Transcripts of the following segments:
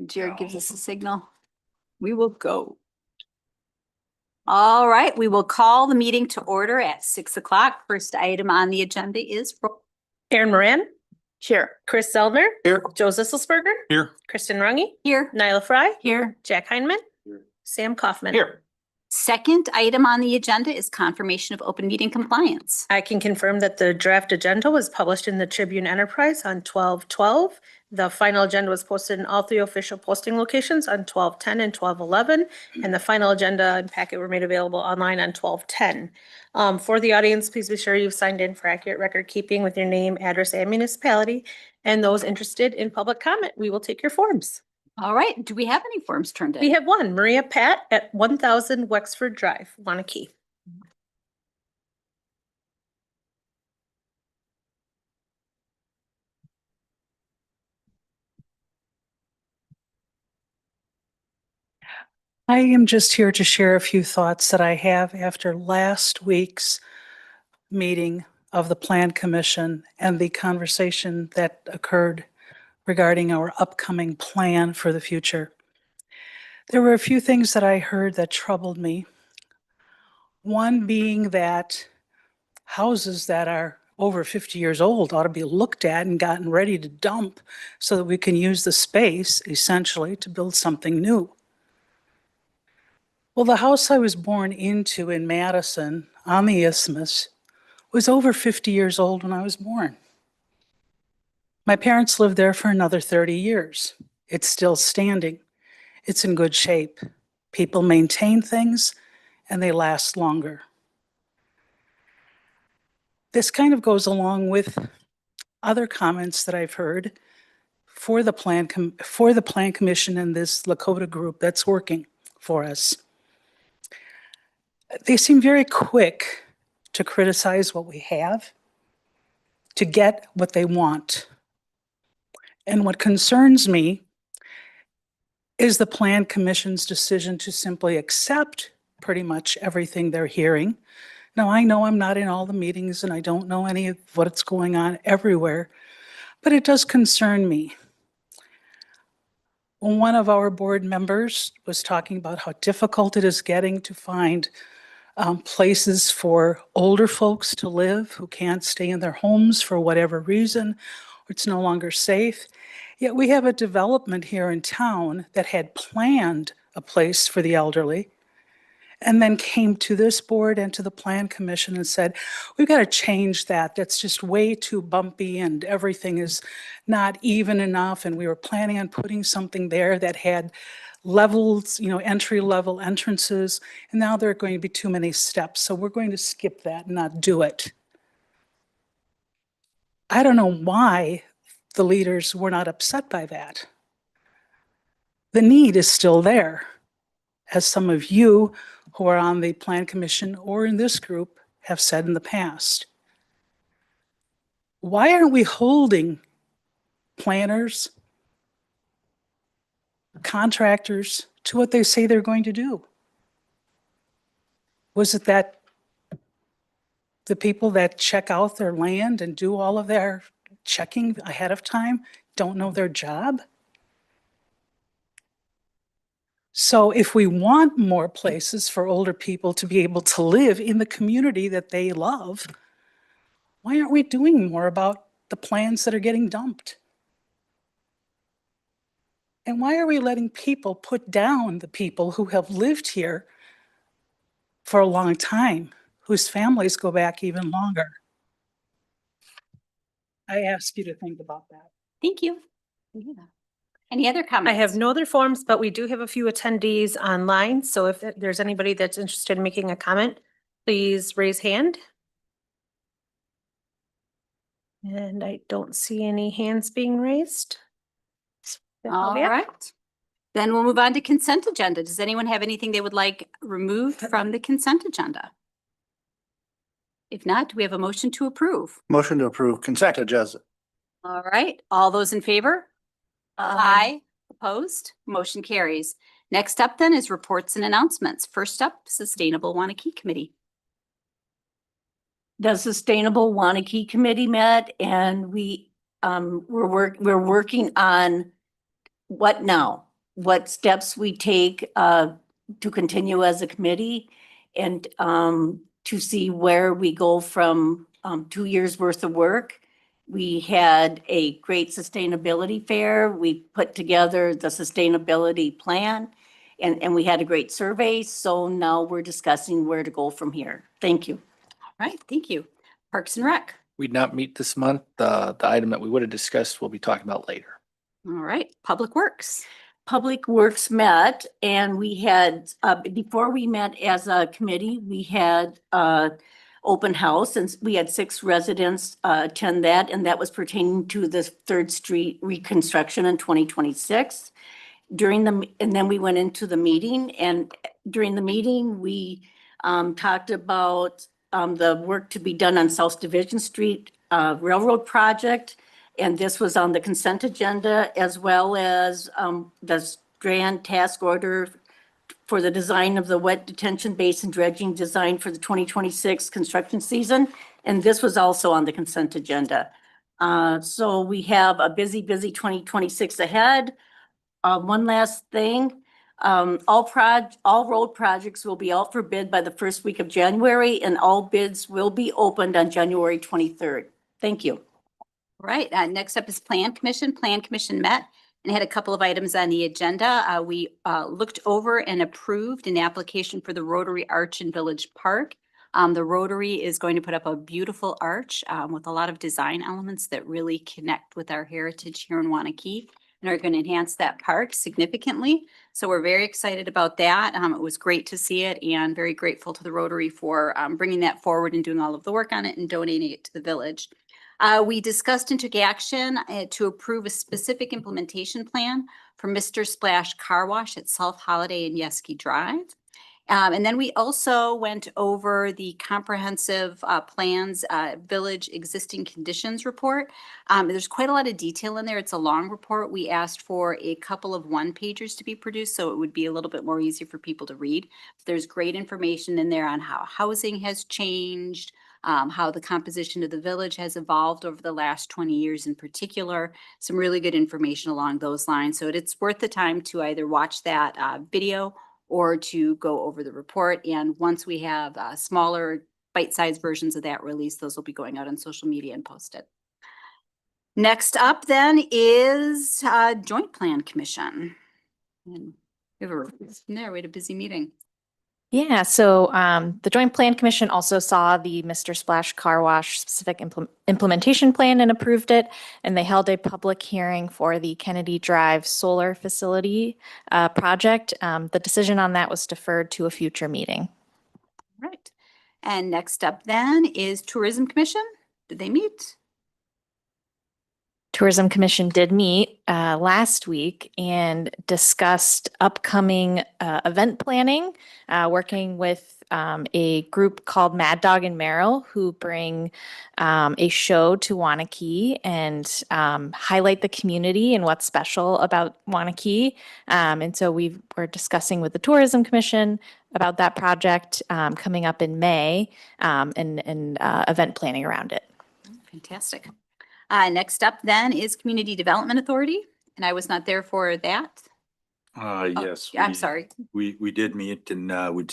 Jared gives us a signal. We will go. All right, we will call the meeting to order at 6 o'clock. First item on the agenda is Aaron Moran. Here. Chris Zeldner. Here. Joe Zisselberger. Here. Kristen Runge. here. Nyla Fry. Here. Jack Heineman. Here. Sam Kaufman. Here. Second item on the agenda is confirmation of open meeting compliance. I can confirm that the draft agenda was published in the Tribune Enterprise on 12/12. The final agenda was posted in all three official posting locations on 12/10 and 12/11. And the final agenda and packet were made available online on 12/10. For the audience, please be sure you've signed in for accurate record keeping with your name, address, and municipality. And those interested in public comment, we will take your forms. All right, do we have any forms turned in? We have one, Maria Pat at 1000 Wexford Drive, Waunakee. I am just here to share a few thoughts that I have after last week's meeting of the Plan Commission and the conversation that occurred regarding our upcoming plan for the future. There were a few things that I heard that troubled me. One being that houses that are over 50 years old ought to be looked at and gotten ready to dump so that we can use the space essentially to build something new. Well, the house I was born into in Madison on the Isthmus was over 50 years old when I was born. My parents lived there for another 30 years. It's still standing. It's in good shape. People maintain things and they last longer. This kind of goes along with other comments that I've heard for the Plan Commission and this Lakota group that's working for us. They seem very quick to criticize what we have, to get what they want. And what concerns me is the Plan Commission's decision to simply accept pretty much everything they're hearing. Now, I know I'm not in all the meetings and I don't know any of what's going on everywhere, but it does concern me. One of our board members was talking about how difficult it is getting to find places for older folks to live who can't stay in their homes for whatever reason, or it's no longer safe. Yet we have a development here in town that had planned a place for the elderly and then came to this board and to the Plan Commission and said, we've got to change that. That's just way too bumpy and everything is not even enough. And we were planning on putting something there that had levels, entry-level entrances, and now there are going to be too many steps. So we're going to skip that and not do it. I don't know why the leaders were not upset by that. The need is still there, as some of you who are on the Plan Commission or in this group have said in the past. Why aren't we holding planners, contractors to what they say they're going to do? Was it that the people that check out their land and do all of their checking ahead of time don't know their job? So if we want more places for older people to be able to live in the community that they love, why aren't we doing more about the plans that are getting dumped? And why are we letting people put down the people who have lived here for a long time, whose families go back even longer? I ask you to think about that. Thank you. Yeah. Any other comments? I have no other forms, but we do have a few attendees online. So if there's anybody that's interested in making a comment, please raise hand. And I don't see any hands being raised. All right. Then we'll move on to consent agenda. Does anyone have anything they would like removed from the consent agenda? If not, do we have a motion to approve? Motion to approve consent agenda. All right, all those in favor? Aye. Opposed? Motion carries. Next up then is reports and announcements. First up, Sustainable Waunakee Committee. The Sustainable Waunakee Committee met and we're working on what now? what steps we take to continue as a committee and to see where we go from 2 years worth of work. We had a great sustainability fair. We put together the sustainability plan and we had a great survey. So now we're discussing where to go from here. Thank you. All right, thank you. Parks and Rec. We did not meet this month. The item that we would have discussed, we'll be talking about later. All right, Public Works. Public Works met and we had, before we met as a committee, we had open house and we had 6 residents attend that, and that was pertaining to the 3rd Street reconstruction in 2026. And then we went into the meeting, and during the meeting, we talked about the work to be done on South Division Street Railroad project. And this was on the consent agenda, as well as the grand task order for the design of the wet detention basin dredging design for the 2026 construction season. And this was also on the consent agenda. So we have a busy 2026 ahead. One last thing, all road projects will be out for bid by the 1st week of January, and all bids will be opened on January 23rd. Thank you. All right, next up is Plan Commission. Plan Commission met and had a couple of items on the agenda. We looked over and approved an application for the Rotary Arch in Village Park. The Rotary is going to put up a beautiful arch with a lot of design elements that really connect with our heritage here in Waunakee and are going to enhance that park significantly. So we're very excited about that. It was great to see it and very grateful to the Rotary for bringing that forward and doing all of the work on it and donating it to the village. We discussed and took action to approve a specific implementation plan for Mr. Splash Car Wash at South Holiday and Yeski Drive. And then we also went over the comprehensive plans village existing conditions report. There's quite a lot of detail in there. It's a long report. We asked for a couple of 1-pagers to be produced, so it would be a little bit more easy for people to read. There's great information in there on how housing has changed, how the composition of the village has evolved over the last 20 years in particular, some really good information along those lines. So it's worth the time to either watch that video or to go over the report. And once we have smaller bite-sized versions of that released, those will be going out on social media and posted. Next up then is Joint Plan Commission. And we had a busy meeting. Yeah, so the Joint Plan Commission also saw the Mr. Splash Car Wash specific implementation plan and approved it. And they held a public hearing for the Kennedy Drive solar facility project. The decision on that was deferred to a future meeting. Right. And next up then is Tourism Commission. Did they meet? Tourism Commission did meet last week and discussed upcoming event planning, working with a group called Mad Dog and Merrill, who bring a show to Waunakee and highlight the community and what's special about Waunakee. And so we're discussing with the Tourism Commission about that project coming up in May and event planning around it. Fantastic. Next up then is Community Development Authority, and I was not there for that. Yes. I'm sorry. We did meet and we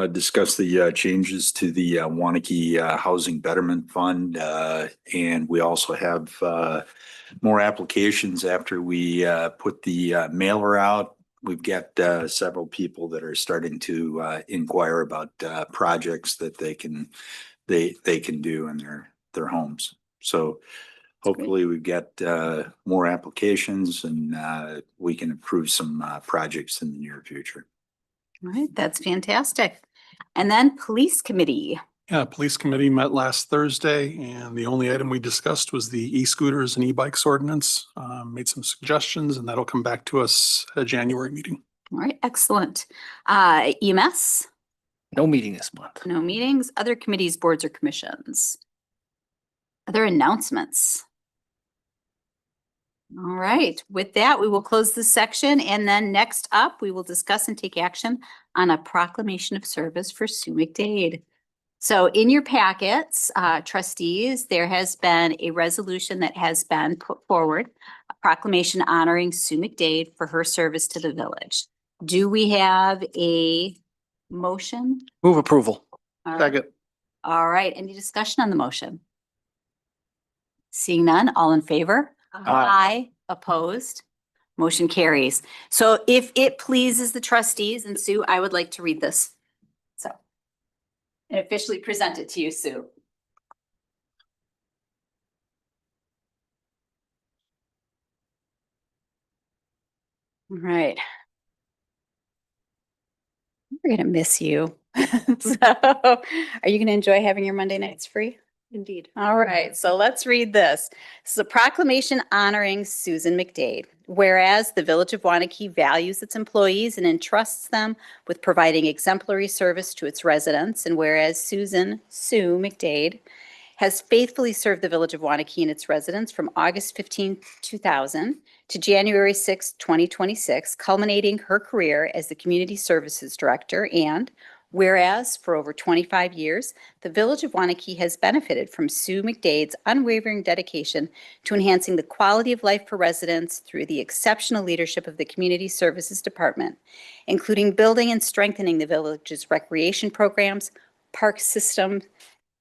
discussed the changes to the Waunakee Housing Betterment Fund. And we also have more applications after we put the mailer out. We've got several people that are starting to inquire about projects that they can do in their homes. So hopefully we get more applications and we can approve some projects in the near future. All right, that's fantastic. And then Police Committee. Yeah, Police Committee met last Thursday, and the only item we discussed was the e-scooters and e-bikes ordinance. Made some suggestions, and that'll come back to us at a January meeting. All right, excellent. EMS, No meeting this month. no meetings. Other committees, boards, or commissions. Other announcements. All right, with that, we will close this section, and then next up, we will discuss and take action on a proclamation of service for Sue McDade. So in your packets, trustees, there has been a resolution that has been put forward proclamation honoring Sue McDade for her service to the village. Do we have a motion? Move approval. All right. Second. All right, any discussion on the motion? Seeing none, all in favor? Aye. Opposed? Motion carries. So if it pleases the trustees, and Sue, I would like to read this. So and officially present it to you, Sue. All right. We're gonna miss you. So, are you gonna enjoy having your Monday nights free? Indeed. All right, so let's read this. This is a proclamation honoring Susan McDade. Whereas the Village of Waunakee values its employees and entrusts them with providing exemplary service to its residents, and whereas Sue McDade, has faithfully served the Village of Waunakee and its residents from August 15, 2000 to January 6, 2026, culminating her career as the Community Services Director, and whereas for over 25 years, the Village of Waunakee has benefited from Sue McDade's unwavering dedication to enhancing the quality of life for residents through the exceptional leadership of the Community Services Department, including building and strengthening the village's recreation programs, park system,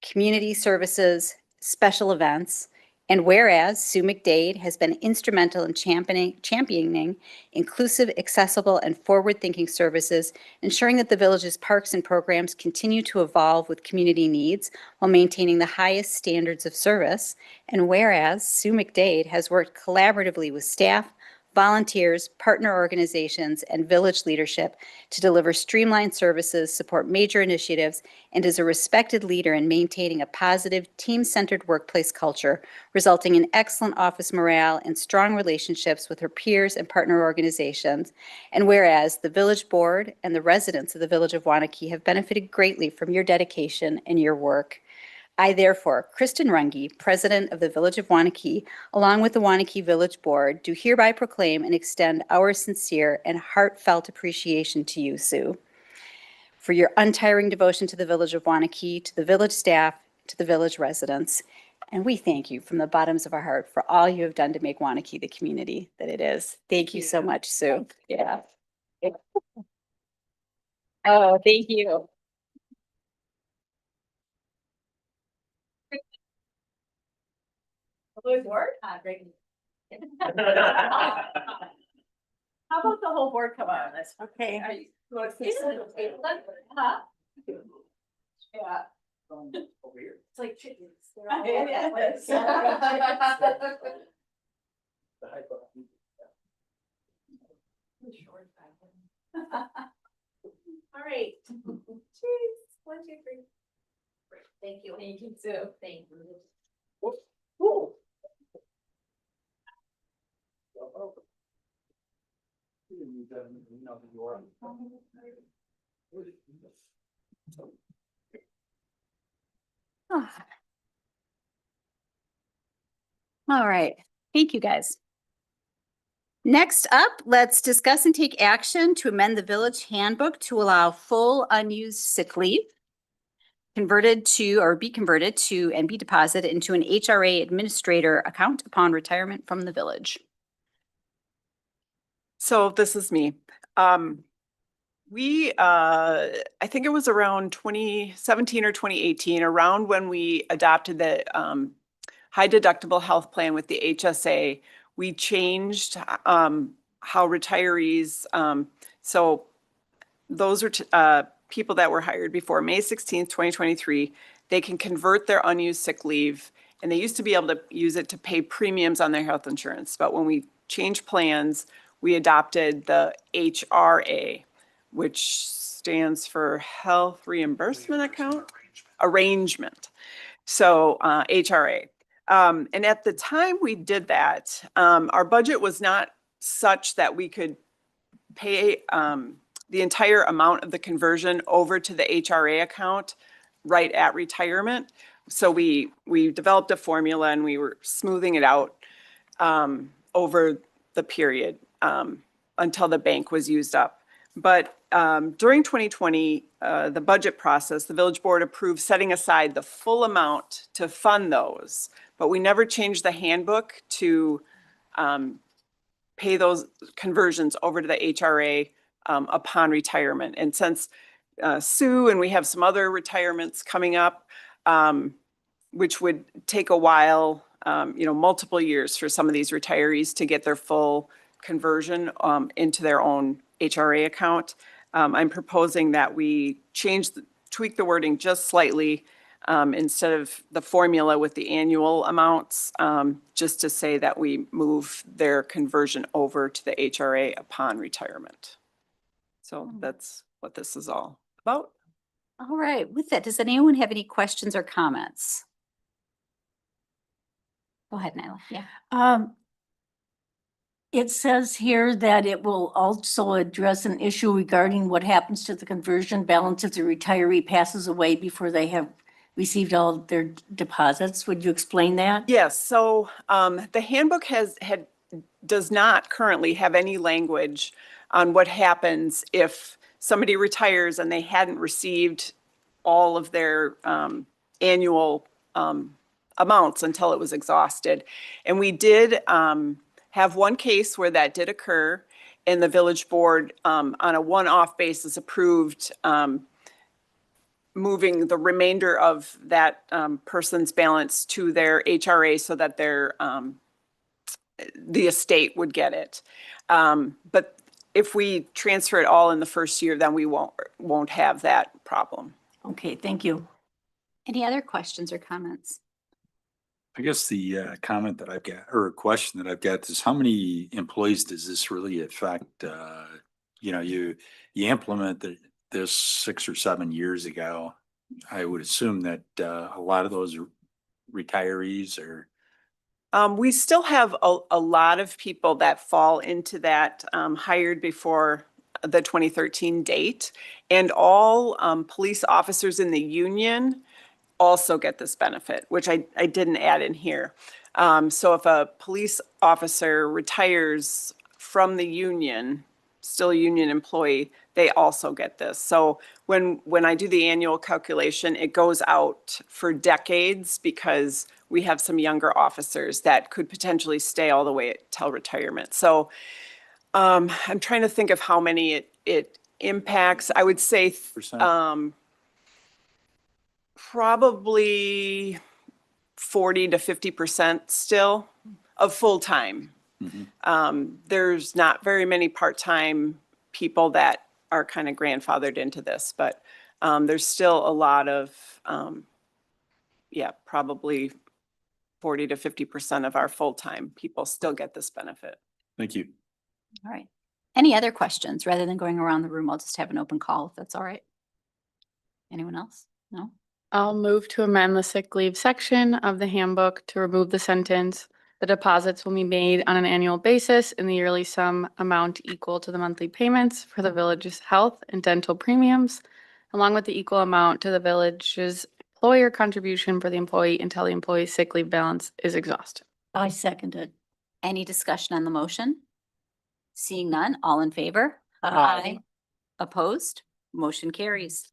community services, special events, and whereas Sue McDade has been instrumental in championing inclusive, accessible, and forward-thinking services, ensuring that the village's parks and programs continue to evolve with community needs while maintaining the highest standards of service, and whereas Sue McDade has worked collaboratively with staff, volunteers, partner organizations, and village leadership to deliver streamlined services, support major initiatives, and is a respected leader in maintaining a positive, team-centered workplace culture, resulting in excellent office morale and strong relationships with her peers and partner organizations. And whereas the village board and the residents of the Village of Waunakee have benefited greatly from your dedication and your work. I therefore, Kristen Runge, President of the Village of Waunakee, along with the Waunakee Village Board, do hereby proclaim and extend our sincere and heartfelt appreciation to you, Sue, for your untiring devotion to the Village of Waunakee, to the village staff, to the village residents. And we thank you from the bottoms of our heart for all you have done to make Waunakee the community that it is. Thank you so much, Sue. Yeah. Oh, thank you. How about the whole board come on this? Okay. Are you- Huh? Yeah. It's like chickens. They're all over the place. All right. Cheers. 1, 2, 3. Thank you. Thank you too. Thank you. All right. Thank you, guys. Next up, let's discuss and take action to amend the village handbook to allow full unused sick leave converted to or be converted to and be deposited into an HRA administrator account upon retirement from the village. So this is me. I think it was around 2017 or 2018, around when we adopted the high deductible health plan with the HSA, we changed how retirees, so those are people that were hired before May 16th, 2023, they can convert their unused sick leave, and they used to be able to use it to pay premiums on their health insurance. But when we changed plans, we adopted the HRA, which stands for Health Reimbursement Account Arrangement. So HRA. And at the time we did that, our budget was not such that we could pay the entire amount of the conversion over to the HRA account right at retirement. So we developed a formula and we were smoothing it out over the period until the bank was used up. But during 2020, the budget process, the village board approved setting aside the full amount to fund those, but we never changed the handbook to pay those conversions over to the HRA upon retirement. And since Sue and we have some other retirements coming up, which would take a while, multiple years for some of these retirees to get their full conversion into their own HRA account. I'm proposing that we tweak the wording just slightly instead of the formula with the annual amounts, just to say that we move their conversion over to the HRA upon retirement. So that's what this is all about. All right, with that, does anyone have any questions or comments? Go ahead, Nyla. Yeah. It says here that it will also address an issue regarding what happens to the conversion balance if the retiree passes away before they have received all of their deposits. Would you explain that? Yes, so the handbook does not currently have any language on what happens if somebody retires and they hadn't received all of their annual amounts until it was exhausted. And we did have one case where that did occur, and the village board on a one-off basis approved moving the remainder of that person's balance to their HRA so that the estate would get it. But if we transfer it all in the first year, then we won't have that problem. Okay, thank you. Any other questions or comments? I guess the comment that I've got, or a question that I've got is how many employees does this really affect? You implemented this 6 or 7 years ago. I would assume that a lot of those retirees are. We still have a lot of people that fall into that hired before the 2013 date, and all police officers in the union also get this benefit, which I didn't add in here. So if a police officer retires from the union, still a union employee, they also get this. So when I do the annual calculation, it goes out for decades because we have some younger officers that could potentially stay all the way till retirement. So I'm trying to think of how many it impacts. I would say probably 40 to 50% still of full-time. There's not very many part-time people that are kind of grandfathered into this, but there's still a lot of, probably 40 to 50% of our full-time people still get this benefit. Thank you. All right. Any other questions? Rather than going around the room, I'll just have an open call if that's all right. Anyone else? No? I'll move to amend the sick leave section of the handbook to remove the sentence, "The deposits will be made on an annual basis in the yearly sum amount equal to the monthly payments for the village's health and dental premiums, along with the equal amount to the village's employer contribution for the employee until the employee's sick leave balance is exhausted." I seconded. Any discussion on the motion? Seeing none, all in favor? Aye. Opposed? Motion carries.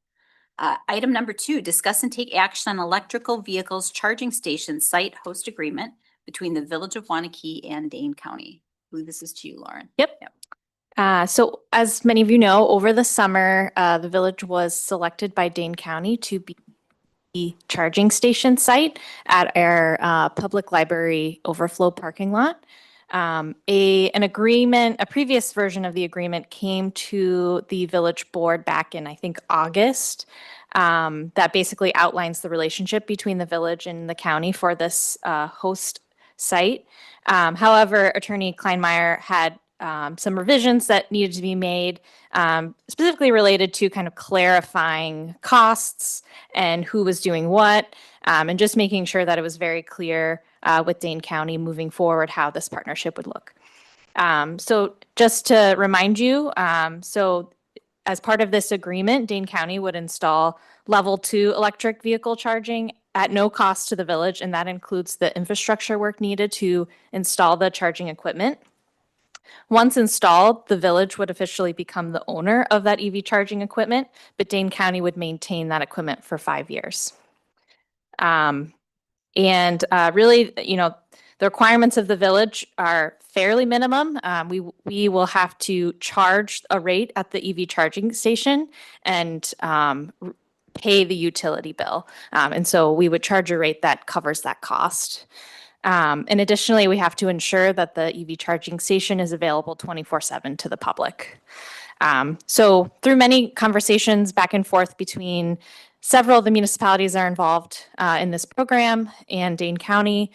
Item number 2, discuss and take action on electrical vehicles charging station site host agreement between the Village of Waunakee and Dane County. I believe this is to you, Lauren. Yep. So as many of you know, over the summer, the village was selected by Dane County to be the charging station site at our public library overflow parking lot. An agreement, a previous version of the agreement came to the village board back in, I think, August. That basically outlines the relationship between the village and the county for this host site. However, Attorney Kleinmeyer had some revisions that needed to be made, specifically related to kind of clarifying costs and who was doing what, and just making sure that it was very clear with Dane County moving forward how this partnership would look. So just to remind you, so as part of this agreement, Dane County would install level 2 electric vehicle charging at no cost to the village, and that includes the infrastructure work needed to install the charging equipment. Once installed, the village would officially become the owner of that EV charging equipment, but Dane County would maintain that equipment for 5 years. Really, The requirements of the village are fairly minimum. We will have to charge a rate at the EV charging station and pay the utility bill. And so we would charge a rate that covers that cost. And additionally, we have to ensure that the EV charging station is available 24/7 to the public. So through many conversations back and forth between several of the municipalities that are involved in this program and Dane County,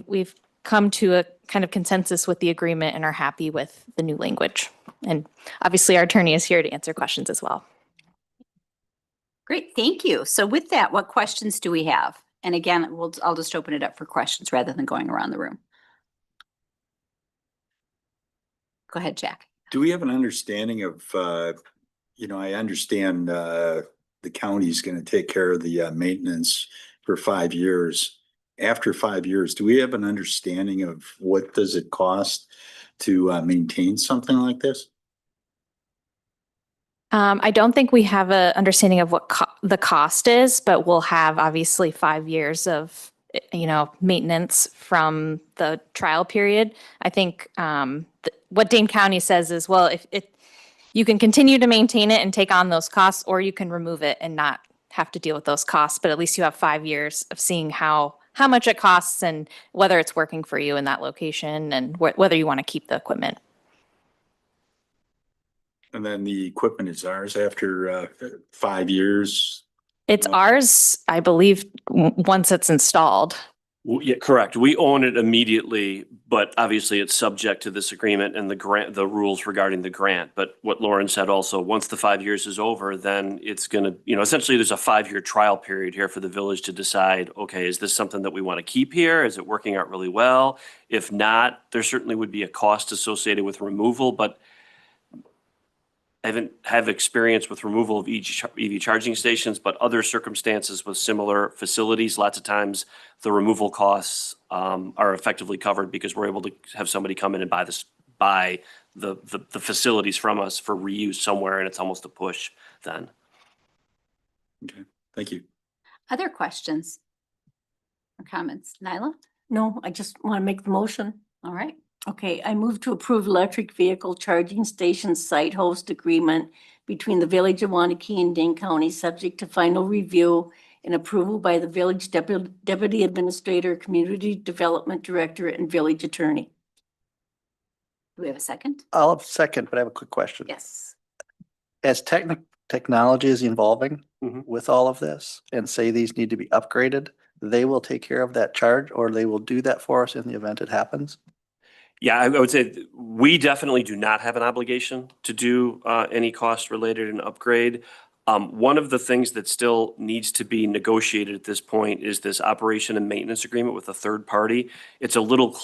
we've come to a kind of consensus with the agreement and are happy with the new language. And obviously, our attorney is here to answer questions as well. Great, thank you. So with that, what questions do we have? And again, I'll just open it up for questions rather than going around the room. Go ahead, Jack. Do we have an understanding of, I understand the county's going to take care of the maintenance for 5 years. After 5 years, do we have an understanding of what does it cost to maintain something like this? I don't think we have an understanding of what the cost is, but we'll have obviously 5 years of, maintenance from the trial period. I think what Dane County says is, well, if you can continue to maintain it and take on those costs, or you can remove it and not have to deal with those costs. But at least you have 5 years of seeing how much it costs and whether it's working for you in that location and whether you want to keep the equipment. And then the equipment is ours after 5 years. It's ours, I believe, once it's installed. Yeah, correct. We own it immediately, but obviously it's subject to this agreement and the rules regarding the grant. But what Lauren said also, once the 5 years is over, then it's going to, essentially there's a 5-year trial period here for the village to decide, okay, is this something that we want to keep here? Is it working out really well? If not, there certainly would be a cost associated with removal, but I haven't have experience with removal of EV charging stations, but other circumstances with similar facilities, lots of times the removal costs are effectively covered because we're able to have somebody come in and buy the facilities from us for reuse somewhere, and it's almost a push then. Okay, thank you. Other questions or comments? Nyla? No, I just want to make the motion. All right. Okay, I move to approve electric vehicle charging station site host agreement between the Village of Waunakee and Dane County, subject to final review and approval by the Village Deputy Administrator, Community Development Director, and Village Attorney. Do we have a second? I'll have a second, but I have a quick question. Yes. As technology is evolving Mhm. with all of this, and say these need to be upgraded, they will take care of that charge, or they will do that for us in the event it happens? Yeah, I would say we definitely do not have an obligation to do any cost related and upgrade. One of the things that still needs to be negotiated at this point is this operation and maintenance agreement with a third party. It's a little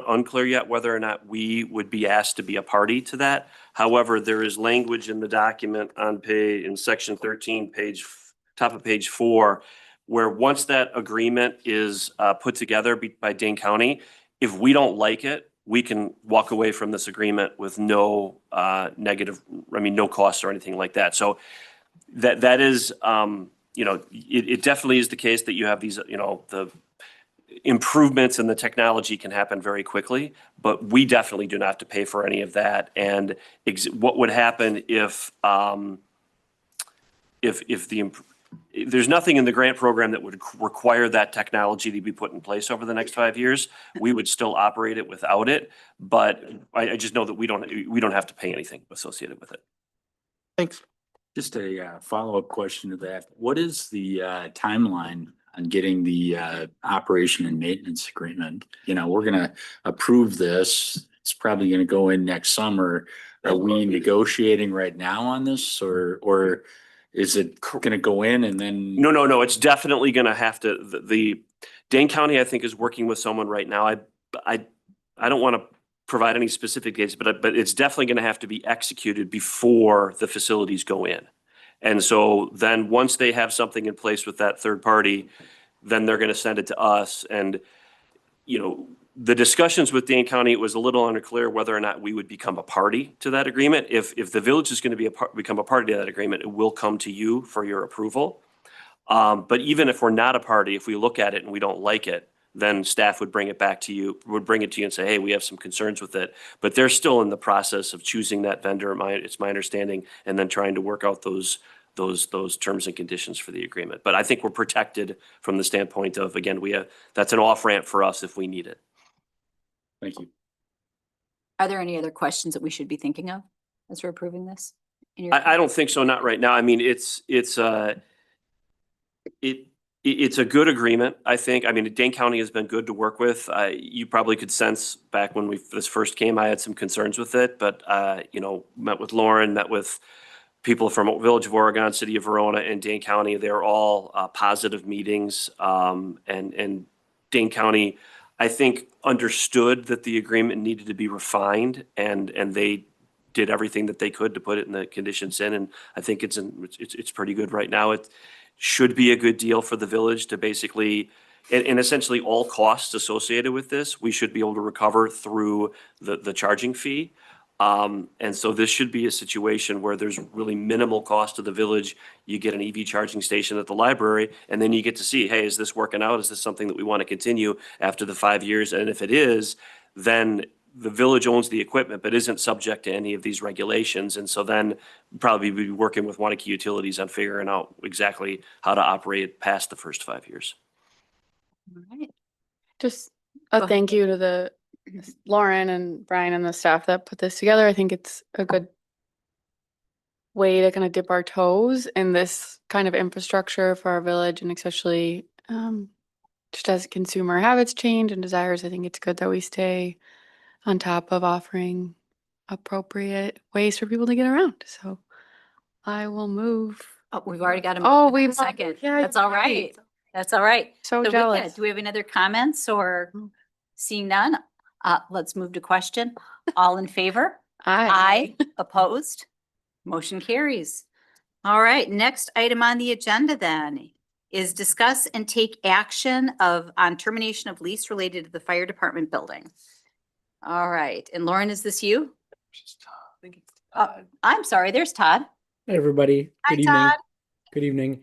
unclear yet whether or not we would be asked to be a party to that. However, there is language in the document in section 13, top of page 4, where once that agreement is put together by Dane County, if we don't like it, we can walk away from this agreement with no no costs or anything like that. So that is, it definitely is the case that you have these, the improvements in the technology can happen very quickly, but we definitely do not have to pay for any of that. And what would happen if there's nothing in the grant program that would require that technology to be put in place over the next 5 years. We would still operate it without it, but I just know that we don't have to pay anything associated with it. Thanks. Just a follow-up question to that. What is the timeline on getting the operation and maintenance agreement? We're going to approve this. It's probably going to go in next summer. Are we negotiating right now on this, or is it going to go in and then? No. It's definitely going to have to. The Dane County, I think, is working with someone right now. I don't want to provide any specific dates, but it's definitely going to have to be executed before the facilities go in. And so then once they have something in place with that third party, then they're going to send it to us. And, the discussions with Dane County, it was a little unclear whether or not we would become a party to that agreement. If the village is going to become a party to that agreement, it will come to you for your approval. But even if we're not a party, if we look at it and we don't like it, then staff would bring it back to you, would bring it to you and say, hey, we have some concerns with it. But they're still in the process of choosing that vendor, it's my understanding, and then trying to work out those terms and conditions for the agreement. But I think we're protected from the standpoint of, again, that's an off-ramp for us if we need it. Thank you. Are there any other questions that we should be thinking of as we're approving this? I don't think so, not right now. I mean, it's a good agreement, I think. I mean, Dane County has been good to work with. You probably could sense back when this first came, I had some concerns with it, but, met with Lauren, met with people from Village of Oregon, City of Verona, and Dane County. They're all positive meetings. And Dane County, I think, understood that the agreement needed to be refined, and they did everything that they could to put it in the conditions in. And I think it's pretty good right now. It should be a good deal for the village to basically, and essentially all costs associated with this, we should be able to recover through the charging fee. And so this should be a situation where there's really minimal cost to the village. You get an EV charging station at the library, and then you get to see, hey, is this working out? Is this something that we want to continue after the 5 years? And if it is, then the village owns the equipment, but isn't subject to any of these regulations. And so then probably be working with Waunakee Utilities on figuring out exactly how to operate past the first 5 years. All right. Just Go a ahead. thank you to the Lauren and Brian and the staff that put this together. I think it's a good way to kind of dip our toes in this kind of infrastructure for our village, and especially just as consumer habits change and desires, I think it's good that we stay on top of offering appropriate ways for people to get around. So I will move. Oh, we've already got a Oh, motion and a we've- second. yeah, That's all you're right. right. That's all right. So with that, jealous. do we have any other comments or seeing none? Let's move to question. All in favor? Aye. Opposed? Motion carries. All right, next item on the agenda then is discuss and take action on termination of lease related to the fire department building. All right, and Lauren, is this you? I'm sorry, there's Todd. Hi, everybody. Hi, Good evening. Todd. Good evening.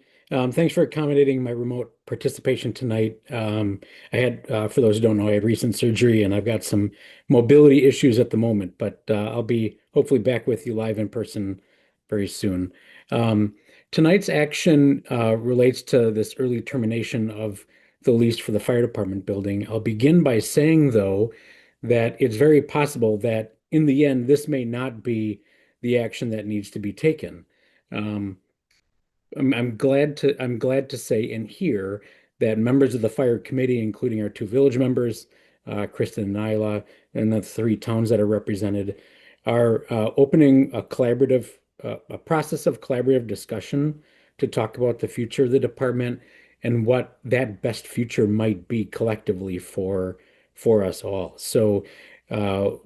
Thanks for accommodating my remote participation tonight. I had, for those who don't know, I had recent surgery and I've got some mobility issues at the moment, but I'll be hopefully back with you live in person very soon. Tonight's action relates to this early termination of the lease for the fire department building. I'll begin by saying, though, that it's very possible that in the end, this may not be the action that needs to be taken. I'm glad to say and hear that members of the fire committee, including our two village members, Kristen and Nyla, and the three towns that are represented, are opening a process of collaborative discussion to talk about the future of the department and what that best future might be collectively for us all. So the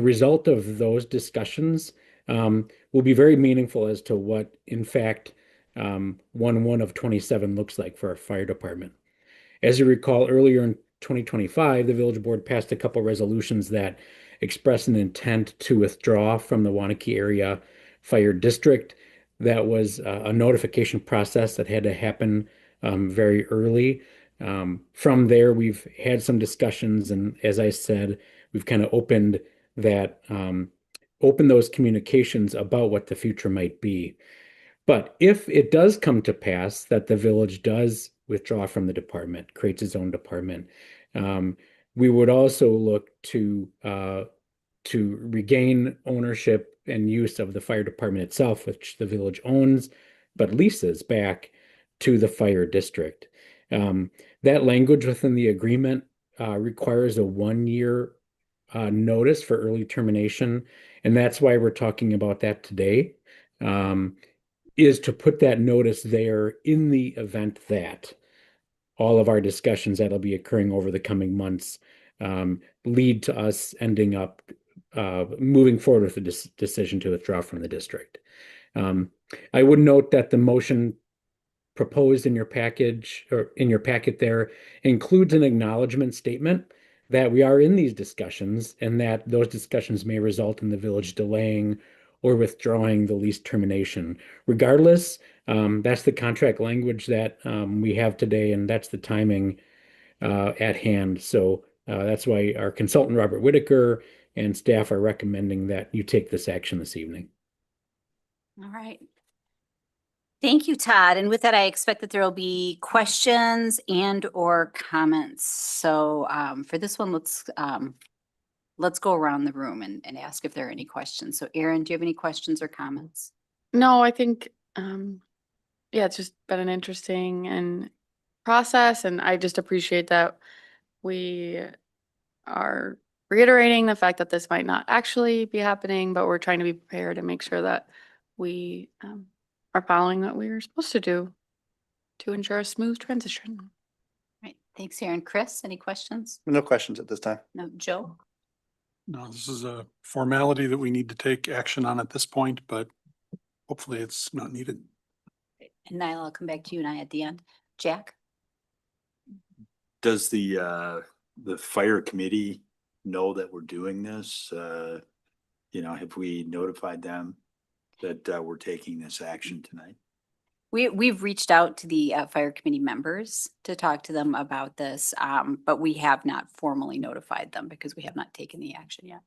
result of those discussions will be very meaningful as to what, in fact, 1/1 of 27 looks like for our fire department. As you recall, earlier in 2025, the village board passed a couple resolutions that express an intent to withdraw from the Waunakee area fire district. That was a notification process that had to happen very early. From there, we've had some discussions, and as I said, we've kind of opened those communications about what the future might be. But if it does come to pass that the village does withdraw from the department, creates its own department, we would also look to regain ownership and use of the fire department itself, which the village owns, but leases back to the fire district. That language within the agreement requires a 1-year notice for early termination, and that's why we're talking about that today, is to put that notice there in the event that all of our discussions that'll be occurring over the coming months lead to us ending up moving forward with the decision to withdraw from the district. I would note that the motion proposed in your package or in your packet there includes an acknowledgement statement that we are in these discussions and that those discussions may result in the village delaying or withdrawing the lease termination. Regardless, that's the contract language that we have today, and that's the timing at hand. So that's why our consultant, Robert Whitaker, and staff are recommending that you take this action this evening. All right. Thank you, Todd. And with that, I expect that there will be questions and or comments. So for this one, let's go around the room and ask if there are any questions. So Erin, do you have any questions or comments? No, I think, yeah, it's just been an interesting and process, and I just appreciate that we are reiterating the fact that this might not actually be happening, but we're trying to be prepared and make sure that we are following what we are supposed to do to ensure a smooth transition. Right. Thanks, Erin. Chris, any questions? No questions at this time. No, Joe? No, this is a formality that we need to take action on at this point, but hopefully it's not needed. And Nyla, I'll come back to you and I at the end. Jack? Does the fire committee know that we're doing this? Have we notified them that we're taking this action tonight? We've reached out to the fire committee members to talk to them about this, but we have not formally notified them because we have not taken the action yet.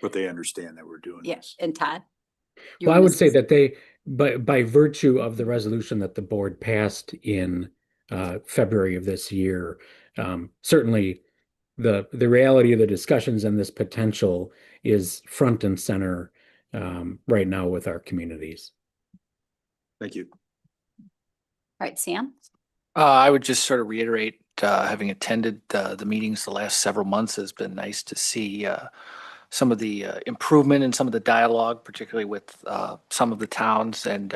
But they understand that we're doing Yes. this. And Todd? You Well, I wanna would say say- that they, by virtue of the resolution that the board passed in February of this year, certainly the reality of the discussions and this potential is front and center right now with our communities. Thank you. All right, Sam? I would just sort of reiterate, having attended the meetings the last several months, has been nice to see some of the improvement in some of the dialogue, particularly with some of the towns. And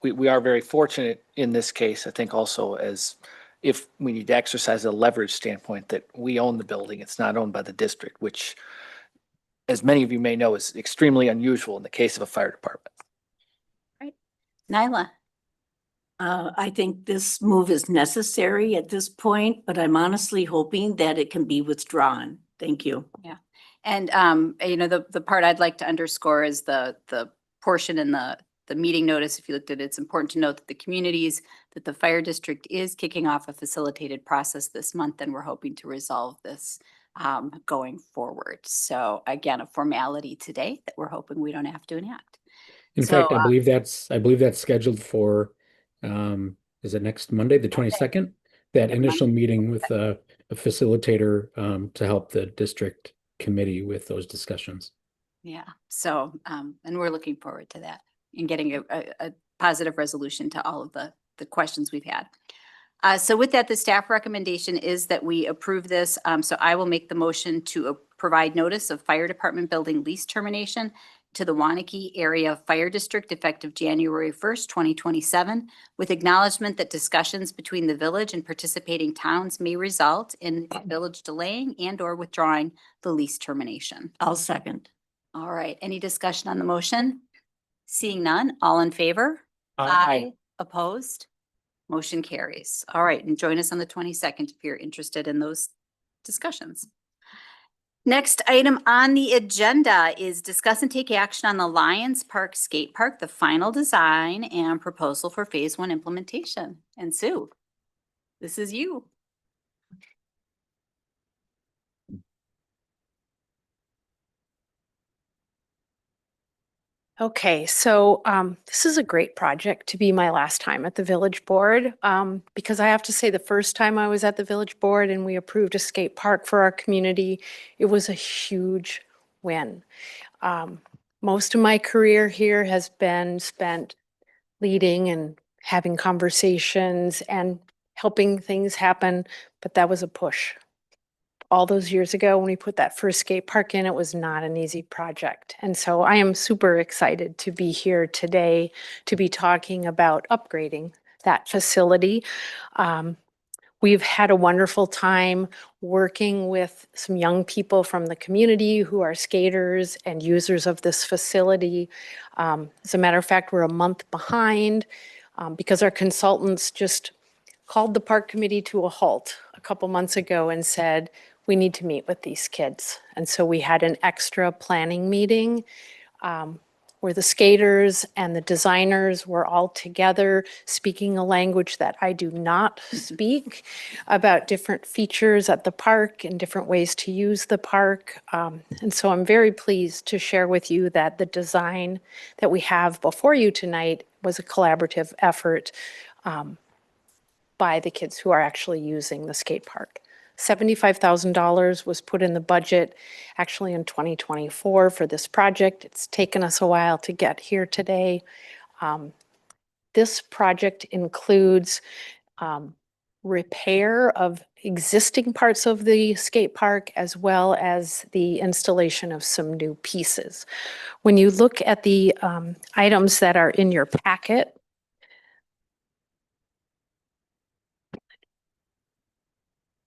we are very fortunate in this case, I think also, as if we need to exercise a leverage standpoint, that we own the building. It's not owned by the district, which, as many of you may know, is extremely unusual in the case of a fire department. Right. Nyla? I think this move is necessary at this point, but I'm honestly hoping that it can be withdrawn. Thank you. And, the part I'd like to underscore is the portion in the meeting notice. If you looked at it, it's important to note that that the fire district is kicking off a facilitated process this month, and we're hoping to resolve this going forward. So again, a formality today that we're hoping we don't have to enact. In So, fact, I believe that's scheduled for, is it next Monday, the 22nd? That Yeah, initial meeting with a facilitator to help the district committee with those discussions. Yeah, so, and we're looking forward to that and getting a positive resolution to all of the questions we've had. So with that, the staff recommendation is that we approve this. So I will make the motion to provide notice of fire department building lease termination to the Waunakee Area Fire District effective January 1st, 2027, with acknowledgement that discussions between the village and participating towns may result in the village delaying and or withdrawing the lease termination. I'll second. All right, any discussion on the motion? Seeing none, all in favor? Opposed? Motion carries. All right, and join us on the 22nd if you're interested in those discussions. Next item on the agenda is discuss and take action on the Lions Park Skate Park, the final design and proposal for phase 1 implementation. And Sue, this is you. Okay, so this is a great project to be my last time at the village board, because I have to say the first time I was at the village board and we approved a skate park for our community, it was a huge win. Most of my career here has been spent leading and having conversations and helping things happen, but that was a push. All those years ago when we put that first skate park in, it was not an easy project. And so I am super excited to be here today to be talking about upgrading that facility. We've had a wonderful time working with some young people from the community who are skaters and users of this facility. As a matter of fact, we're a month behind because our consultants just called the park committee to a halt a couple months ago and said, we need to meet with these kids. And so we had an extra planning meeting where the skaters and the designers were all together speaking a language that I do not speak about different features at the park and different ways to use the park. And so I'm very pleased to share with you that the design that we have before you tonight was a collaborative effort by the kids who are actually using the skate park. $75,000 was put in the budget actually in 2024 for this project. It's taken us a while to get here today. This project includes repair of existing parts of the skate park as well as the installation of some new pieces. When you look at the items that are in your packet,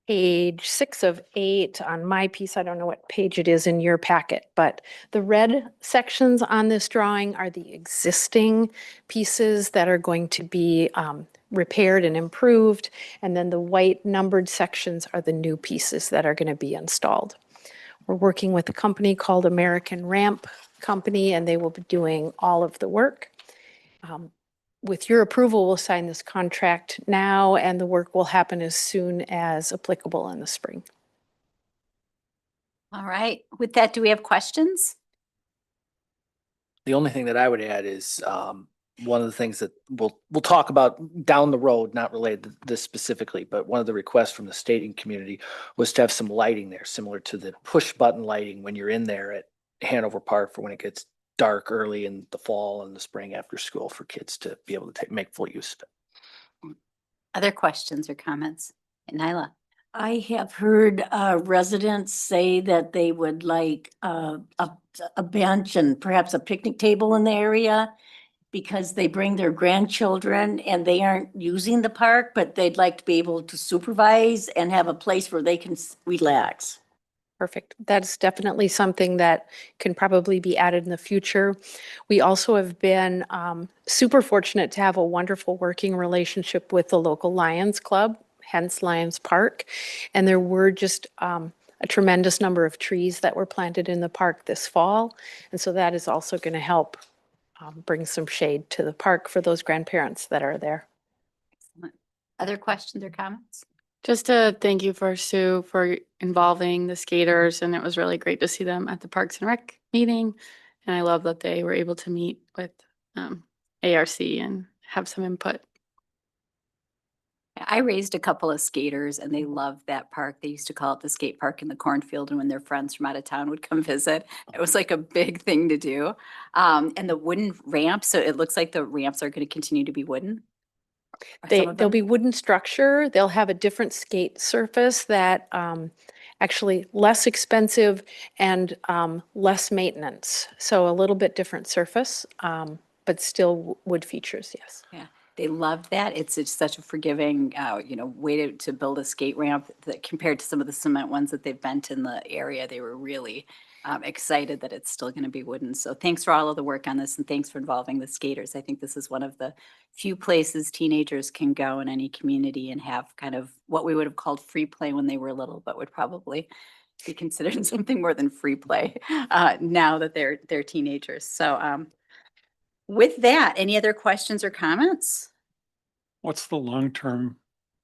page 6 of 8 on my piece. I don't know what page it is in your packet, but the red sections on this drawing are the existing pieces that are going to be repaired and improved. And then the white numbered sections are the new pieces that are going to be installed. We're working with a company called American Ramp Company, and they will be doing all of the work. With your approval, we'll sign this contract now, and the work will happen as soon as applicable in the spring. All right. With that, do we have questions? The only thing that I would add is one of the things that we'll talk about down the road, not related to this specifically, but one of the requests from the skating community was to have some lighting there, similar to the push button lighting when you're in there at Hanover Park for when it gets dark early in the fall and the spring after school for kids to be able to make full use of it. Other questions or comments? And Nyla? I have heard residents say that they would like a bench and perhaps a picnic table in the area because they bring their grandchildren and they aren't using the park, but they'd like to be able to supervise and have a place where they can relax. Perfect. That's definitely something that can probably be added in the future. We also have been super fortunate to have a wonderful working relationship with the local Lions Club, hence Lions Park. And there were just a tremendous number of trees that were planted in the park this fall. And so that is also going to help bring some shade to the park for those grandparents that are there. Excellent. Other questions or comments? Just to thank you for Sue for involving the skaters, and it was really great to see them at the Parks and Rec meeting. And I love that they were able to meet with ARC and have some input. I raised a couple of skaters and they loved that park. They used to call it the skate park in the cornfield. And when their friends from out of town would come visit, it was like a big thing to do. And the wooden ramps, so it looks like the ramps are going to continue to be wooden. They'll be wooden structure. They'll have a different skate surface that actually less expensive and less maintenance. So a little bit different surface, but still wood features, yes. Yeah, they love that. It's such a forgiving, way to build a skate ramp that compared to some of the cement ones that they've bent in the area. They were really excited that it's still going to be wooden. So thanks for all of the work on this and thanks for involving the skaters. I think this is one of the few places teenagers can go in any community and have kind of what we would have called free play when they were little, but would probably be considered something more than free play now that they're teenagers. So with that, any other questions or comments? What's the long-term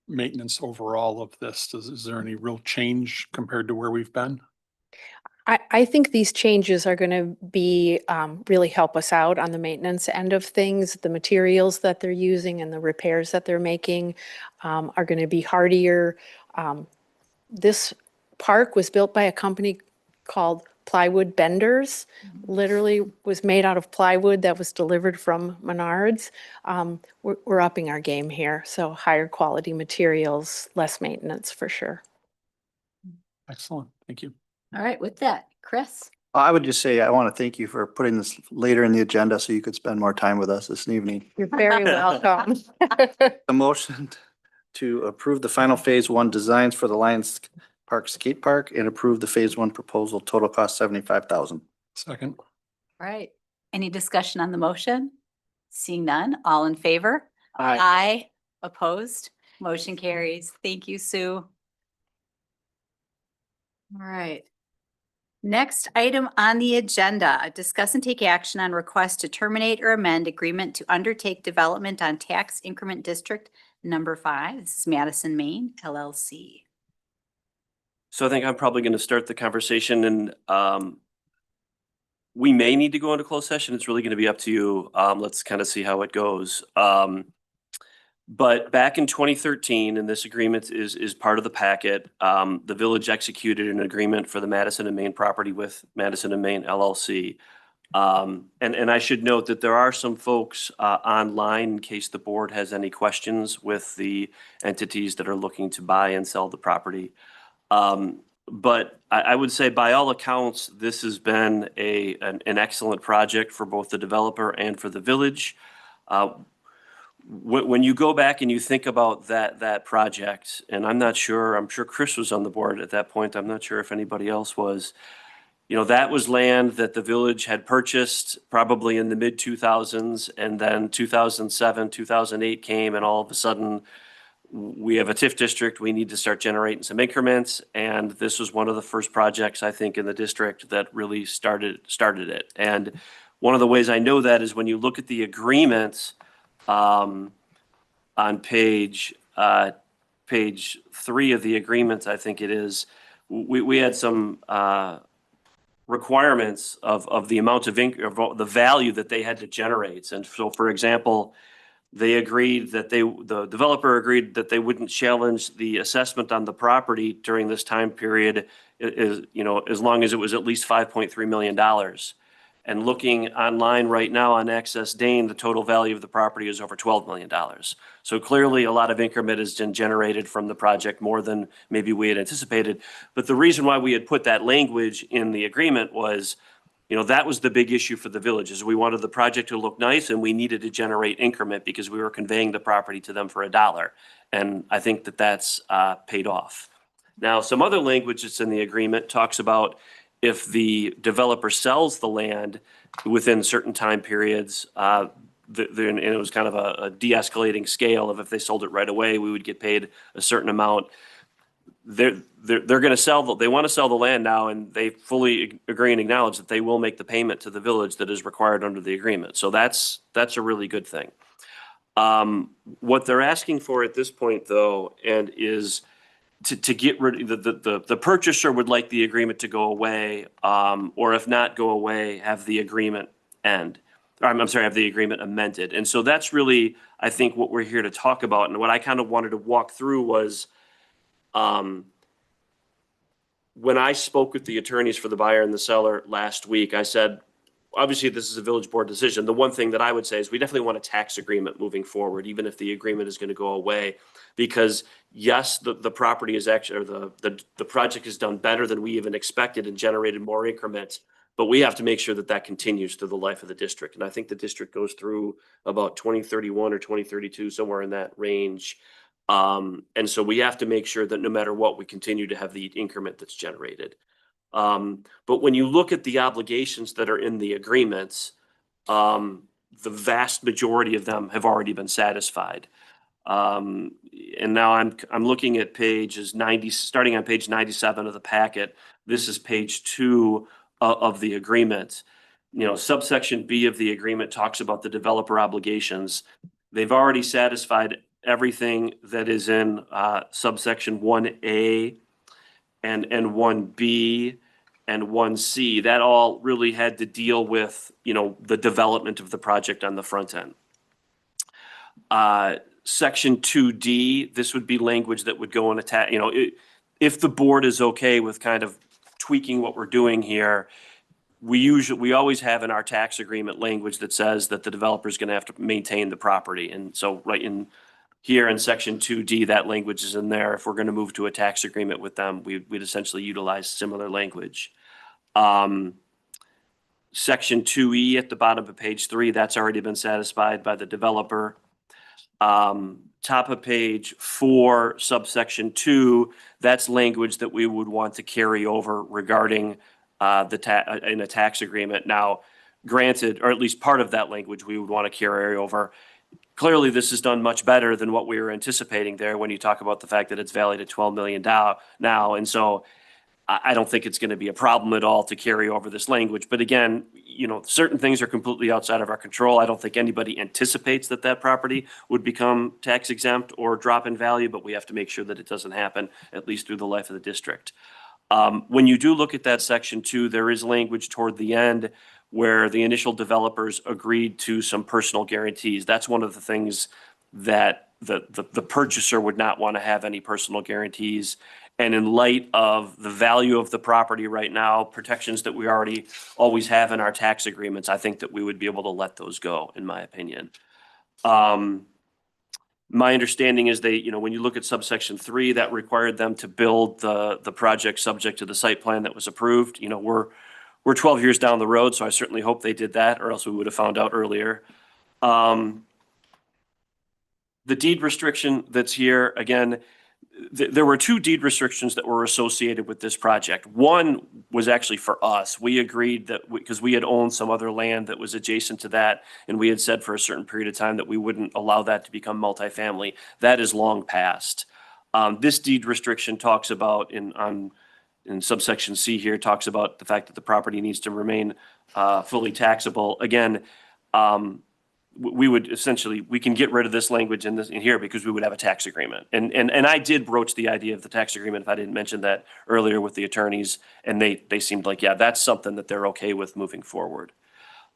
maintenance overall of this? Is there any real change compared to where we've been? I think these changes are going to be really help us out on the maintenance end of things. The materials that they're using and the repairs that they're making are going to be hardier. This park was built by a company called Plywood Benders. Literally was made out of plywood that was delivered from Menards. We're upping our game here. So higher quality materials, less maintenance for sure. Excellent. Thank you. All right, with that, Chris? I would just say, I want to thank you for putting this later in the agenda so you could spend more time with us this evening. You're very welcome. A motion to approve the final phase 1 designs for the Lions Park Skate Park and approve the phase 1 proposal, total cost $75,000. Second. All right. Any discussion on the motion? Seeing none, all in favor? Aye. Aye. Opposed? Motion carries. Thank you, Sue. All right. Next item on the agenda, discuss and take action on request to terminate or amend agreement to undertake development on tax increment district number 5. This is Madison, Maine, LLC. So I think I'm probably going to start the conversation, and we may need to go into closed session. It's really going to be up to you. Let's kind of see how it goes. But back in 2013, and this agreement is part of the packet, the village executed an agreement for the Madison and Maine property with Madison and Maine LLC. And I should note that there are some folks online in case the board has any questions with the entities that are looking to buy and sell the property. But I would say by all accounts, this has been an excellent project for both the developer and for the village. When you go back and you think about that project, and I'm sure Chris was on the board at that point. I'm not sure if anybody else was. You know, that was land that the village had purchased probably in the mid 2000s, and then 2007, 2008 came, and all of a sudden we have a TIF district. We need to start generating some increments, and this was one of the first projects I think in the district that really started it. And one of the ways I know that is when you look at the agreements on page 3 of the agreement, I think it is, we had some requirements of the amount of the value that they had to generate. And so, for example, they agreed that the developer agreed that they wouldn't challenge the assessment on the property during this time period, as long as it was at least $5.3 million. And looking online right now on Access Dane, the total value of the property is over $12 million. So clearly a lot of increment has been generated from the project, more than maybe we had anticipated. But the reason why we had put that language in the agreement was, that was the big issue for the village, is we wanted the project to look nice and we needed to generate increment because we were conveying the property to them for $1. And I think that that's paid off. Now, some other language that's in the agreement talks about if the developer sells the land within certain time periods, and it was kind of a de-escalating scale of if they sold it right away, we would get paid a certain amount. They're going to sell, they want to sell the land now, and they fully agree and acknowledge that they will make the payment to the village that is required under the agreement. So that's a really good thing. What they're asking for at this point, though, and is to get rid of the purchaser would like the agreement to go away, or if not go away, have the agreement end. I'm sorry, have the agreement amended. And so that's really, I think, what we're here to talk about. And what I kind of wanted to walk through was, when I spoke with the attorneys for the buyer and the seller last week, I said, obviously this is a village board decision. The one thing that I would say is we definitely want a tax agreement moving forward, even if the agreement is going to go away, because yes, the property is actually, or the project is done better than we even expected and generated more increments, but we have to make sure that that continues through the life of the district. And I think the district goes through about 2031 or 2032, somewhere in that range. And so we have to make sure that no matter what, we continue to have the increment that's generated. But when you look at the obligations that are in the agreements, the vast majority of them have already been satisfied. And now I'm looking at pages 90, starting on page 97 of the packet. This is page 2 of the agreement. Subsection B of the agreement talks about the developer obligations. They've already satisfied everything that is in subsection 1A and 1B and 1C. That all really had to deal with, the development of the project on the front end. Section 2D, this would be language that would go in attack, if the board is okay with kind of tweaking what we're doing here, we always have in our tax agreement language that says that the developer is going to have to maintain the property. And so right in here in section 2D, that language is in there. If we're going to move to a tax agreement with them, we'd essentially utilize similar language. Section 2E at the bottom of page 3, that's already been satisfied by the developer. Top of page 4, subsection 2, that's language that we would want to carry over regarding in a tax agreement. Now, granted, or at least part of that language we would want to carry over. Clearly, this is done much better than what we were anticipating there when you talk about the fact that it's valued at $12 million now. And so I don't think it's going to be a problem at all to carry over this language. But again, certain things are completely outside of our control. I don't think anybody anticipates that that property would become tax exempt or drop in value, but we have to make sure that it doesn't happen, at least through the life of the district. When you do look at that section 2, there is language toward the end where the initial developers agreed to some personal guarantees. That's one of the things that the purchaser would not want to have any personal guarantees. And in light of the value of the property right now, protections that we already always have in our tax agreements, I think that we would be able to let those go, in my opinion. My understanding is when you look at subsection 3, that required them to build the project subject to the site plan that was approved. We're 12 years down the road, so I certainly hope they did that, or else we would have found out earlier. The deed restriction that's here, again, there were 2 deed restrictions that were associated with this project. One was actually for us. We agreed that because we had owned some other land that was adjacent to that, and we had said for a certain period of time that we wouldn't allow that to become multifamily. That is long past. This deed restriction talks about in subsection C here, talks about the fact that the property needs to remain fully taxable. Again, we would essentially, we can get rid of this language in here because we would have a tax agreement. And I did broach the idea of the tax agreement, if I didn't mention that earlier, with the attorneys, and they seemed like, yeah, that's something that they're okay with moving forward.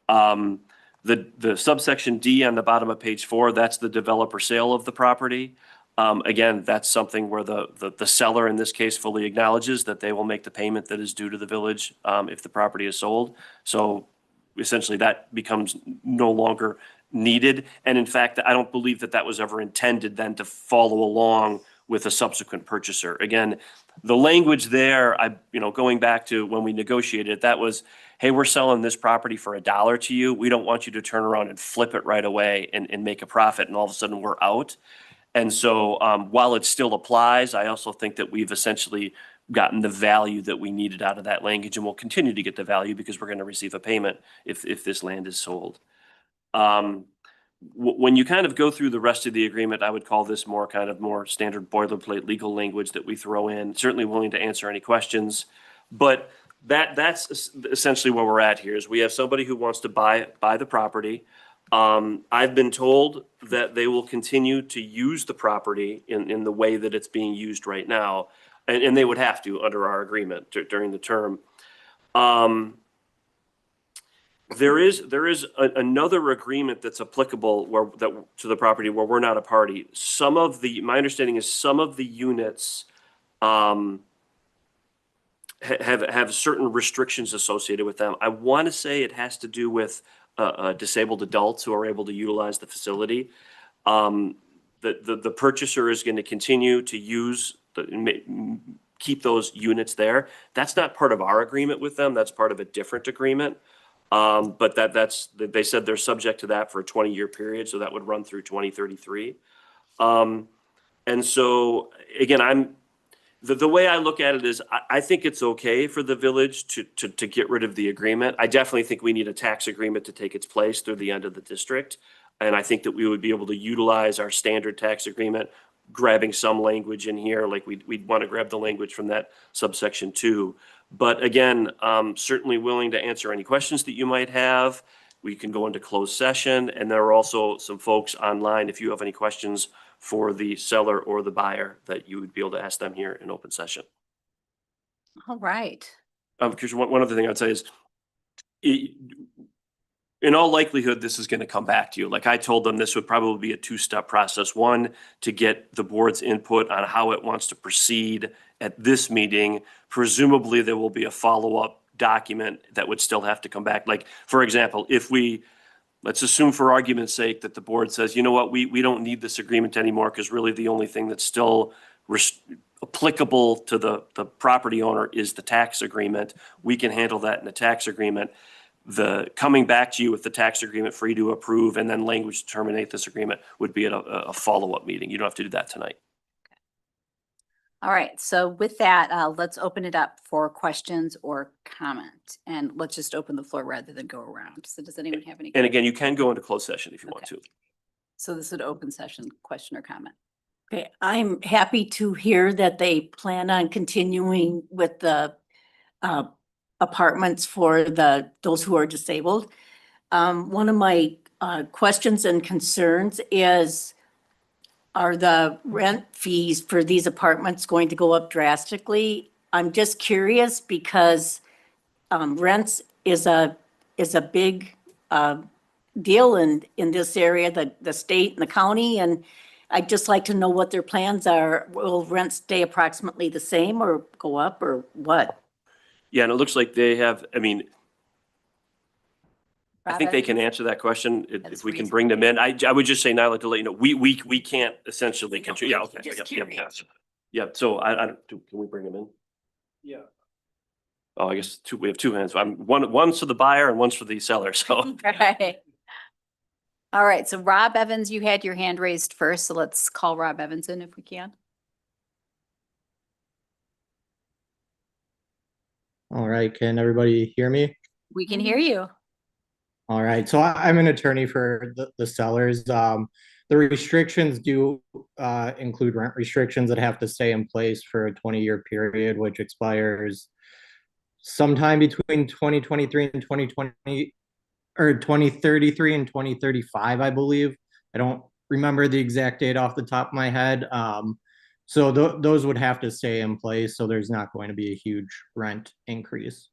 The subsection D on the bottom of page 4, that's the developer sale of the property. Again, that's something where the seller in this case fully acknowledges that they will make the payment that is due to the village if the property is sold. So essentially that becomes no longer needed. And in fact, I don't believe that that was ever intended then to follow along with a subsequent purchaser. Again, the language there, going back to when we negotiated, that was, hey, we're selling this property for $1 to you. We don't want you to turn around and flip it right away and make a profit, and all of a sudden we're out. And so while it still applies, I also think that we've essentially gotten the value that we needed out of that language, and we'll continue to get the value because we're going to receive a payment if this land is sold. When you kind of go through the rest of the agreement, I would call this more standard boilerplate legal language that we throw in. Certainly willing to answer any questions, but that's essentially where we're at here. Is we have somebody who wants to buy the property. I've been told that they will continue to use the property in the way that it's being used right now, and they would have to under our agreement during the term. There is another agreement that's applicable to the property where we're not a party. My understanding is some of the units have certain restrictions associated with them. I want to say it has to do with disabled adults who are able to utilize the facility. The purchaser is going to continue to keep those units there. That's not part of our agreement with them. That's part of a different agreement. But they said they're subject to that for a 20-year period, so that would run through 2033. And so again, the way I look at it is I think it's okay for the village to get rid of the agreement. I definitely think we need a tax agreement to take its place through the end of the district. And I think that we would be able to utilize our standard tax agreement, grabbing some language in here, like we'd want to grab the language from that subsection 2. But again, certainly willing to answer any questions that you might have. We can go into closed session, and there are also some folks online if you have any questions for the seller or the buyer that you would be able to ask them here in open session. All right. Because one other thing I'd say is, in all likelihood, this is going to come back to you. Like I told them, this would probably be a 2-step process. One, to get the board's input on how it wants to proceed at this meeting. Presumably, there will be a follow-up document that would still have to come back. Like, for example, let's assume for argument's sake that the board says, you know what, we don't need this agreement anymore because really the only thing that's still applicable to the property owner is the tax agreement. We can handle that in the tax agreement. The coming back to you with the tax agreement for you to approve and then language to terminate this agreement would be at a follow-up meeting. You don't have to do that tonight. All right. So with that, let's open it up for questions or comment. And let's just open the floor rather than go around. So does anyone have any? And again, you can go into closed session if you want to. So this is an open session, question or comment. Okay, I'm happy to hear that they plan on continuing with the apartments for those who are disabled. One of my questions and concerns is, are the rent fees for these apartments going to go up drastically? I'm just curious because rents is a big deal in this area, the state and the county, and I'd just like to know what their plans are. Will rents stay approximately the same or go up or what? Yeah, and it looks like they have, I mean, I Rob think they can Evans? answer that question if That's we can reasonable. bring them in. I would just say, Nyla, to let you know, we can't essentially control, yeah, okay. Just Yep, curious. Yeah, so I don't, can we bring them in? Yeah. Oh, I guess we have two hands. One's for the buyer and one's for the seller, so. Right. All right, so Rob Evans, you had your hand raised first, so let's call Rob Evans in if we can. All right, can everybody hear me? We can hear you. All right, so I'm an attorney for the sellers. The restrictions do include rent restrictions that have to stay in place for a 20-year period, which expires sometime between 2023 and 2020, or 2033 and 2035, I believe. I don't remember the exact date off the top of my head. So those would have to stay in place. So there's not going to be a huge rent increase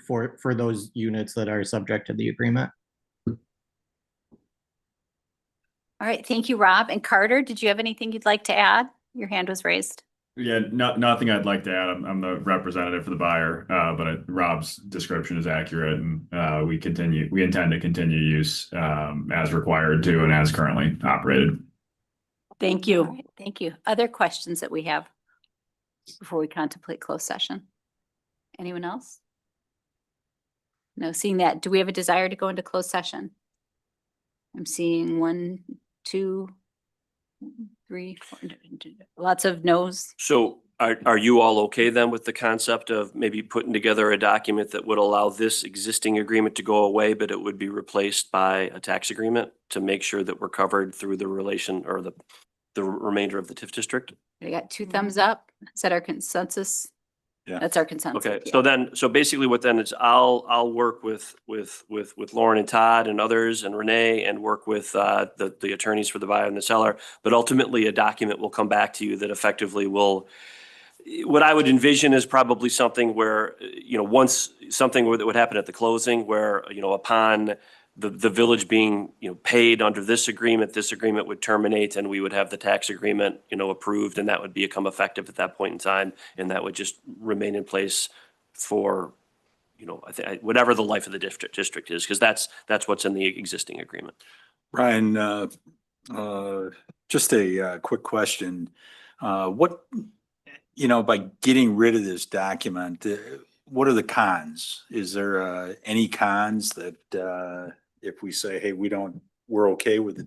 for those units that are subject to the agreement. All right, thank you, Rob. And Carter, did you have anything you'd like to add? Your hand was raised. Yeah, nothing I'd like to add. I'm the representative for the buyer, but Rob's description is accurate, and we intend to continue use as required to and as currently operated. Thank All you. right, thank you. Other questions that we have before we contemplate closed session? Anyone else? No, seeing that, do we have a desire to go into closed session? I'm seeing 1, 2, 3, 4, lots of no's. So are you all okay then with the concept of maybe putting together a document that would allow this existing agreement to go away, but it would be replaced by a tax agreement to make sure that we're covered through the relation or the remainder of the TIF district? We got 2 thumbs up. Is that our consensus? Yeah. That's our consensus. Okay, yeah. so basically what then is I'll work with Lauren and Todd and others and Renee and work with the attorneys for the buyer and the seller. But ultimately a document will come back to you that effectively will, what I would envision is probably something where, once something that would happen at the closing where, upon the village being, paid under this agreement would terminate and we would have the tax agreement, approved, and that would become effective at that point in time. And that would just remain in place for, whatever the life of the district is, because that's what's in the existing agreement. Brian, just a quick question. What, by getting rid of this document, what are the cons? Is there any cons that if we say, hey, we're okay with the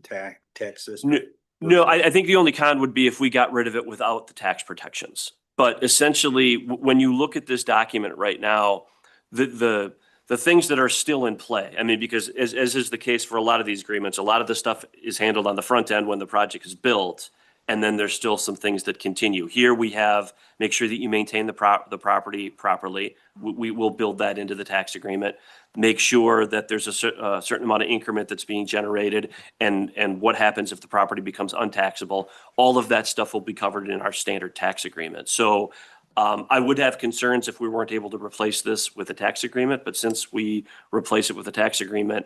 tax system? No, I think the only con would be if we got rid of it without the tax protections. But essentially, when you look at this document right now, the things that are still in play, I mean, because as is the case for a lot of these agreements, a lot of the stuff is handled on the front end when the project is built. And then there's still some things that continue. Here we have, make sure that you maintain the property properly. We will build that into the tax agreement. Make sure that there's a certain amount of increment that's being generated and what happens if the property becomes untaxable. All of that stuff will be covered in our standard tax agreement. So I would have concerns if we weren't able to replace this with a tax agreement, but since we replace it with a tax agreement,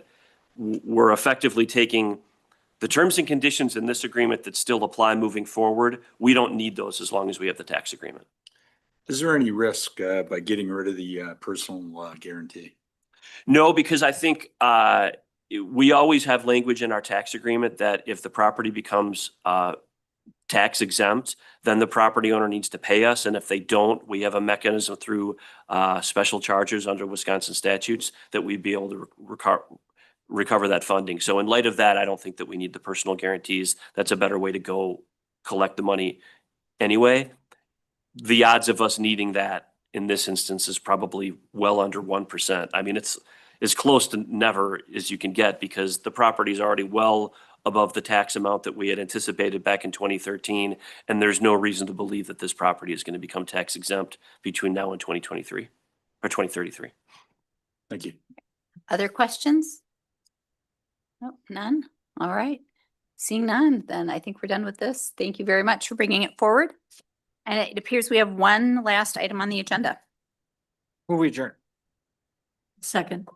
we're effectively taking the terms and conditions in this agreement that still apply moving forward. We don't need those as long as we have the tax agreement. Is there any risk by getting rid of the personal guarantee? No, because I think we always have language in our tax agreement that if the property becomes tax exempt, then the property owner needs to pay us. And if they don't, we have a mechanism through special charges under Wisconsin statutes that we'd be able to recover that funding. So in light of that, I don't think that we need the personal guarantees. That's a better way to go collect the money anyway. The odds of us needing that in this instance is probably well under 1%. I mean, it's as close to never as you can get because the property is already well above the tax amount that we had anticipated back in 2013. And there's no reason to believe that this property is going to become tax exempt between now and 2023. by 2033. Thank you. Other questions? Nope, none. All right. Seeing none, then I think we're done with this. Thank you very much for bringing it forward. And it appears we have one last item on the agenda. Move adjourn. Second.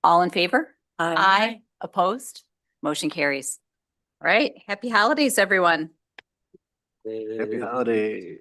All in favor? Aye. Opposed? Motion carries. All right. Happy holidays, everyone. Happy holiday.